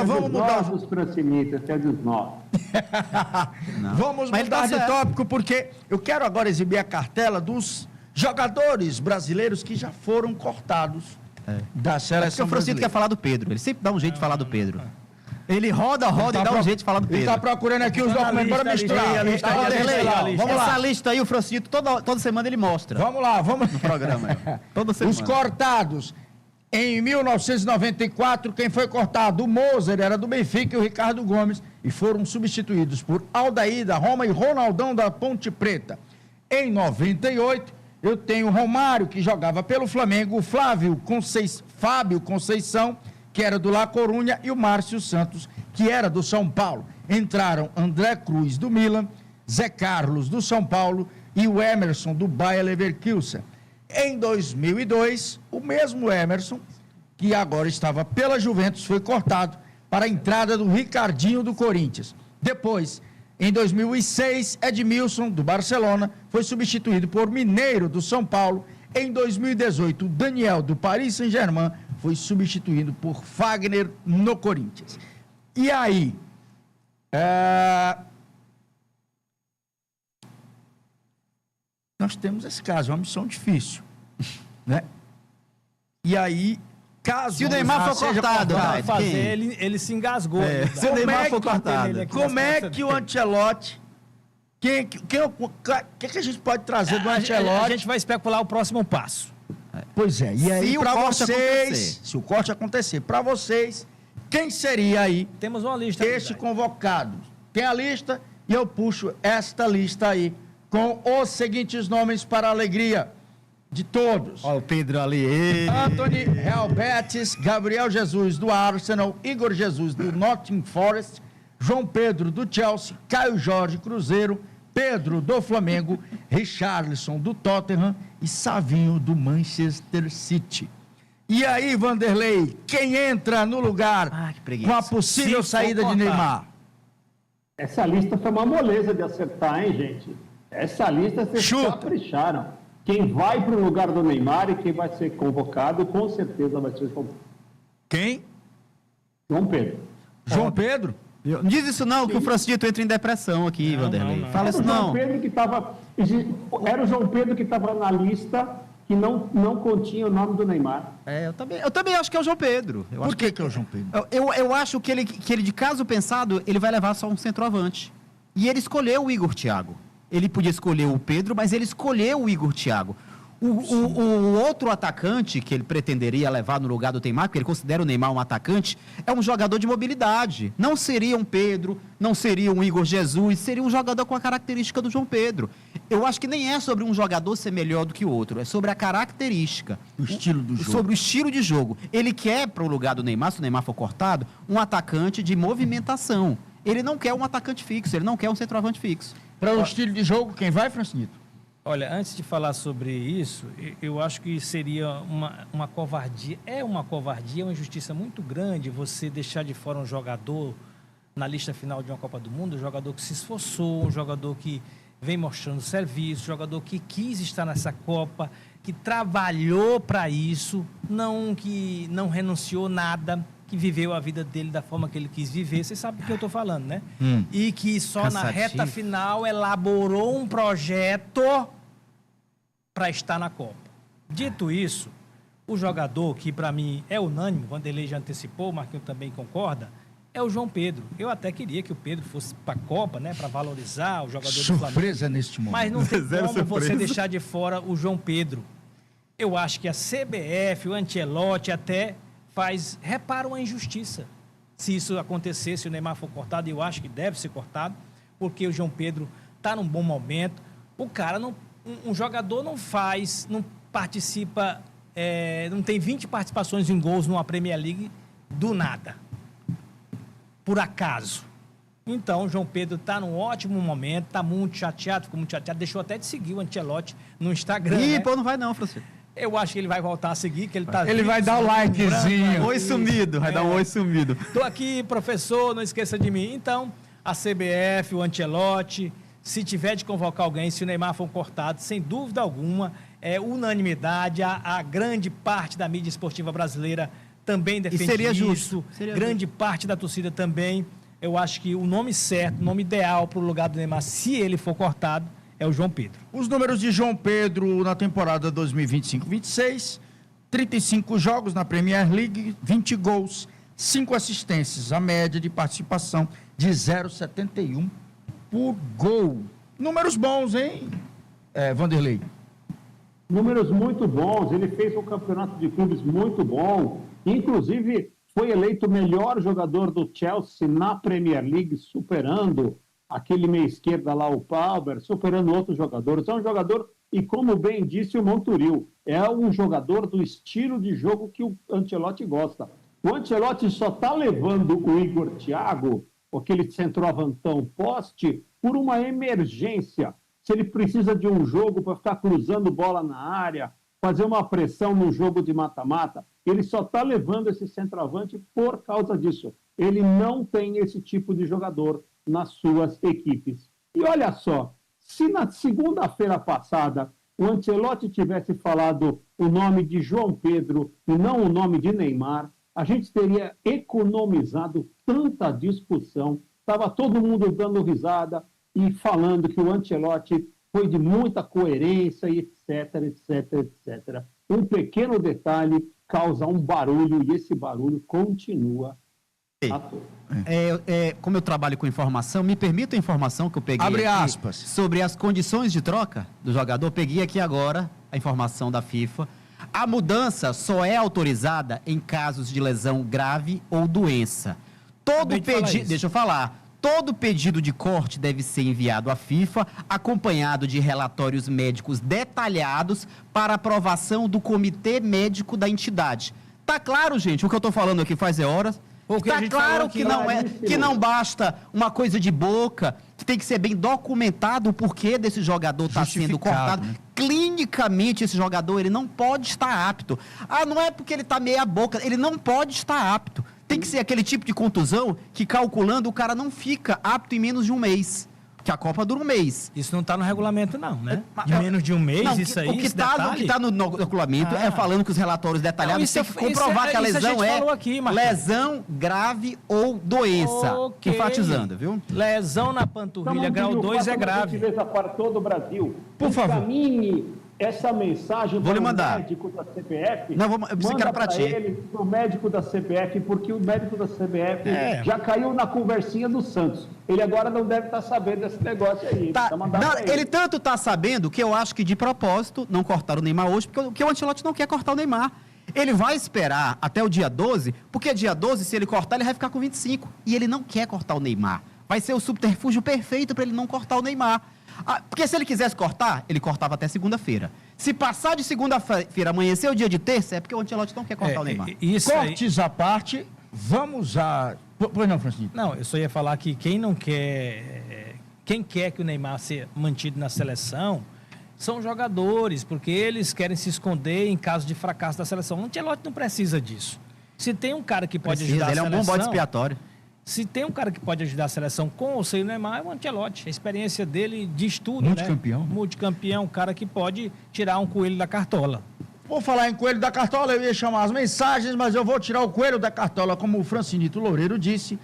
Vamos mudar os francinitas, é dos nossos. Vamos mudar de tópico, porque eu quero agora exibir a cartela dos jogadores brasileiros que já foram cortados da seleção o Francisco quer falar do Pedro. Ele sempre dá um jeito de falar do Pedro. Ele roda e dá um jeito de falar do Pedro. Ele está procurando aqui os documentos. Bora misturar. Vamos lá. Essa lista aí, o Francisco, toda semana ele mostra. Vamos lá, vamos. No programa. Toda semana. Os cortados. Em 1994, quem foi cortado? O Moser, era do Benfica, e o Ricardo Gomes, e foram substituídos por Aldair da Roma e Ronaldão da Ponte Preta. Em 98, eu tenho o Romário, que jogava pelo Flamengo, o Fábio Conceição, que era do La Corunha, e o Márcio Santos, que era do São Paulo. Entraram André Cruz, do Milan, Zé Carlos, do São Paulo, e o Emerson, do Bayer Leverkusen. Em 2002, o mesmo Emerson, que agora estava pela Juventus, foi cortado para a entrada do Ricardinho do Corinthians. Depois, em 2006, Edmilson, do Barcelona, foi substituído por Mineiro, do São Paulo. Em 2018, Daniel, do Paris Saint-Germain, foi substituído por Fagner, no Corinthians. E aí, nós temos esse caso, é uma missão difícil, né? E aí, caso se o Neymar for cortado, ele se engasgou. Se o Neymar for cortado. Como é que o Ancelotti... O que a gente pode trazer do Ancelotti? A gente vai especular o próximo passo. Pois é, e aí para vocês, se o corte acontecer, para vocês, quem seria aí? Temos uma lista. Este convocado. Tem a lista e eu puxo esta lista aí com os seguintes nomes para a alegria de todos. Olha o Pedro ali. Anthony, Real Betis, Gabriel Jesus do Arsenal, Igor Jesus do Nottingham Forest, João Pedro do Chelsea, Caio Jorge Cruzeiro, Pedro do Flamengo, Richarlison do Tottenham e Savinho do Manchester City. E aí, Vanderlei, quem entra no lugar com a possível saída de Neymar? Essa lista foi uma moleza de acertar, hein, gente? Essa lista vocês capricharam. Quem vai para o lugar do Neymar e quem vai ser convocado, com certeza vai ser o João Pedro. Quem? João Pedro. João Pedro? Não diz isso não, que o Francisco entra em depressão aqui, Vanderlei. Fala isso não. Era o João Pedro que estava na lista que não continha o nome do Neymar. Eu também acho que é o João Pedro. Por que é o João Pedro? Eu acho que ele, de caso pensado, ele vai levar só um centroavante. E ele escolheu o Igor Thiago. Ele podia escolher o Pedro, mas ele escolheu o Igor Thiago. O outro atacante que ele pretenderia levar no lugar do Neymar, porque ele considera o Neymar um atacante, é um jogador de mobilidade. Não seria um Pedro, não seria um Igor Jesus, seria um jogador com a característica do João Pedro. Eu acho que nem é sobre um jogador ser melhor do que o outro, é sobre a característica. O estilo do jogo. Sobre o estilo de jogo. Ele quer, para o lugar do Neymar, se o Neymar for cortado, um atacante de movimentação. Ele não quer um atacante fixo, ele não quer um centroavante fixo. Para o estilo de jogo, quem vai, Francisco? Olha, antes de falar sobre isso, eu acho que seria uma covardia. É uma covardia, uma injustiça muito grande você deixar de fora um jogador na lista final de uma Copa do Mundo, um jogador que se esforçou, um jogador que vem mostrando serviço, um jogador que quis estar nessa Copa, que trabalhou para isso, que não renunciou nada, que viveu a vida dele da forma que ele quis viver. Você sabe do que eu estou falando, né? E que só na reta final elaborou um projeto para estar na Copa. Dito isso, o jogador que para mim é unânime, o Vanderlei já antecipou, o Marquinhos também concorda, é o João Pedro. Eu até queria que o Pedro fosse para a Copa, né, para valorizar o jogador do Flamengo. Surpresa neste momento. Mas não tem como você deixar de fora o João Pedro. Eu acho que a CBF, o Ancelotti até repara uma injustiça. Se isso acontecer, se o Neymar for cortado, eu acho que deve ser cortado, porque o João Pedro está num bom momento. O cara um jogador não participa, não tem 20 participações em gols numa Premier League do nada, por acaso. Então, o João Pedro está num ótimo momento, está muito chateado, ficou muito chateado, deixou até de seguir o Ancelotti no Instagram. Ih, pô, não vai não, Francisco. Eu acho que ele vai voltar a seguir, que ele vai dar o likezinho. Oi sumido, vai dar um oi sumido. Tô aqui, professor, não esqueça de mim. Então, a CBF, o Ancelotti, se tiver de convocar alguém, se o Neymar for cortado, sem dúvida alguma, unanimidade, a grande parte da mídia esportiva brasileira também defende seria isso. justo. Seria Grande parte da torcida também. Eu acho que o nome certo, o nome ideal para o lugar do Neymar, se ele for cortado, é o João Pedro. Os números de João Pedro na temporada 2025-26, 35 jogos na Premier League, 20 gols, 5 assistências, a média de participação de 0,71 por gol. Números bons, hein, Vanderlei? Números muito bons, ele fez um campeonato de clubes muito bom, inclusive foi eleito o melhor jogador do Chelsea na Premier League, superando aquele meia esquerda lá, o Palmer, superando outros jogadores. É um jogador, e como bem disse o Monturil, é um jogador do estilo de jogo que o Ancelotti gosta. O Ancelotti só está levando o Igor Thiago, aquele centroavantão poste, por uma emergência. Se ele precisa de um jogo para ficar cruzando bola na área, fazer uma pressão no jogo de mata-mata, ele só está levando esse centroavante por causa disso. Ele não tem esse tipo de jogador nas suas equipes. E olha só, se na segunda-feira passada o Ancelotti tivesse falado o nome de João Pedro e não o nome de Neymar, a gente teria economizado tanta discussão. Estava todo mundo dando risada e falando que o Ancelotti foi de muita coerência, e etc, etc, etc. Um pequeno detalhe causa um barulho e esse barulho continua a todo. Como eu trabalho com informação, me permita a informação que eu peguei Abre aqui aspas. sobre as condições de troca do jogador. Peguei aqui agora a informação da FIFA. A mudança só é autorizada em casos de lesão grave ou doença. Todo pedido, deixa eu falar. Todo pedido de corte deve ser enviado à FIFA, acompanhado de relatórios médicos detalhados para aprovação do comitê médico da entidade. Tá claro, gente, o que eu estou falando aqui faz horas. Está claro que não basta uma coisa de boca, que tem que ser bem documentado o porquê desse jogador estar sendo cortado. Né? Clinicamente, esse jogador ele não pode estar apto. Não é porque ele está meia boca, ele não pode estar apto. Tem que ser aquele tipo de contusão que, calculando, o cara não fica apto em menos de um mês. Que a Copa dura um mês. Isso não está no regulamento, não, né? De menos de um mês, não, isso aí, o que está no regulamento é falando que os relatórios detalhados têm que comprovar que a lesão lesão grave ou doença. Okay. Enfatizando, viu? Lesão na panturrilha, grau 2 é grave. Para todo o Brasil. Por favor. Caminhe essa mensagem para o médico da CBF. Não, manda para ele, para o médico da CBF, porque o médico da CBF já caiu na conversinha do Santos. Ele agora não deve estar sabendo desse negócio aí. Ele tanto está sabendo que eu acho que de propósito não cortaram o Neymar hoje, porque o Ancelotti não quer cortar o Neymar. Ele vai esperar até o dia 12, porque dia 12, se ele cortar, ele vai ficar com 25. E ele não quer cortar o Neymar. Vai ser o subterfúgio perfeito para ele não cortar o Neymar. Porque se ele quisesse cortar, ele cortava até segunda-feira. Se passar de segunda-feira, amanhecer o dia de terça, é porque o Ancelotti não quer cortar o Neymar. Cortes à parte, vamos a... Pois não, Francisco? Não, eu só ia falar que quem quer que o Neymar seja mantido na seleção são jogadores, porque eles querem se esconder em caso de fracasso da seleção. O Ancelotti não precisa disso. Se tem um cara que pode ajudar a seleção... Ele é um bom bode expiatório. Se tem um cara que pode ajudar a seleção com ou sem o Neymar, é o Ancelotti. A experiência dele de estudo, multicampeão. Multicampeão, um cara que pode tirar um coelho da cartola. Por falar em coelho da cartola, eu ia chamar as mensagens, mas eu vou tirar o coelho da cartola, como o Francinito Loureiro disse.